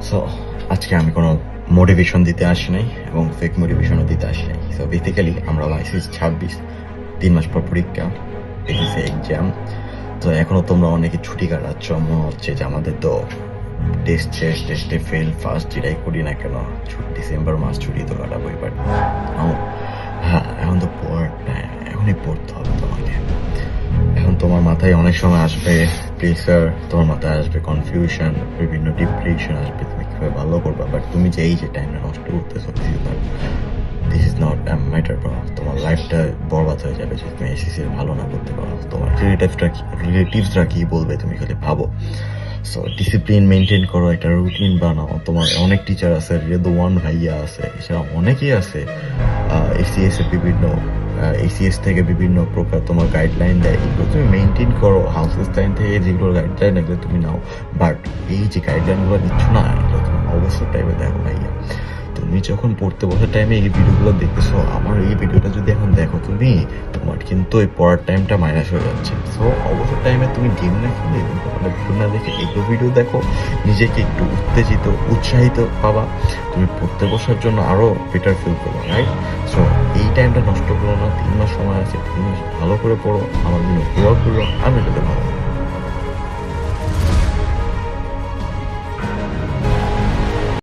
So আজকে আমি কোনো মোটিভেশন দিতে আসি নাই এবং ফেক মোটিভেশনও দিতে আসি নাই। সো বেসিক্যালি আমরা লাইসেন্স 26, 3 মাস পর পরীক্ষা, এসেছে এক্সাম। তো এখনও তোমরা অনেকে ছুটি কাটাচ্ছ, মনে হচ্ছে যে আমাদের তো টেস্ট শেষ, টেস্টে ফেল ফার্স্ট যেটাই করি না কেন ডিসেম্বর মাস ছুটি তো কাটাবোই। বাট হ্যাঁ, এখন তো এখনই পড়তে হবে তোমাকে। এখন তোমার মাথায় অনেক সময় আসবে প্রেসার, তোমার মাথায় আসবে কনফিউশন, বিভিন্ন ডিপ্রেশন আসবে, তুমি কীভাবে ভালো করবা। বাট তুমি যে এই যে টাইমটা নষ্ট করতেছো, this is not a matter bro. তোমার লাইফটা বরবাদ হয়ে যাবে যদি তুমি এসএসসি ভালো না করতে পারো। তোমার রিলেটিভসরা কি বলবে তুমি খালি ভাবো। সো ডিসিপ্লিন মেনটেন করো, একটা রুটিন বানাও। তোমার অনেক টিচার আছে, রেদওয়ান ভাইয়া আছে, এছাড়া অনেকেই আছে এসিএস এর বিভিন্ন এসিএস থেকে বিভিন্ন প্রকার তোমার গাইডলাইন দেয়, এগুলো তুমি মেনটেন করো। হাউসেস টাইম থেকে যেগুলো গাইডলাইন এগুলো তুমি নাও। বাট এই যে গাইডলাইনগুলো দিচ্ছ না, এগুলো তুমি অবসর টাইমে দেখো ভাইয়া। তুমি যখন পড়তে বসার টাইমে এই ভিডিওগুলো দেখতেছো, আমার এই ভিডিওটা যদি এখন দেখো তুমি, তোমার কিন্তু এই পড়ার টাইমটা মাইনাস হয়ে যাচ্ছে। সো অবসর টাইমে তুমি গেম না খেলে, ভিডিও না দেখে এগুলো ভিডিও দেখো, নিজেকে একটু উত্তেজিত উৎসাহিত পাবা, তুমি পড়তে বসার জন্য আরো বেটার ফিল করবে, রাইট? সো এই টাইমটা নষ্ট করো না, 3 মাস সময় আছে, 3 মাস ভালো করে পড়ো, আমার জন্য দোয়া করো, আমি এটাতে ভালো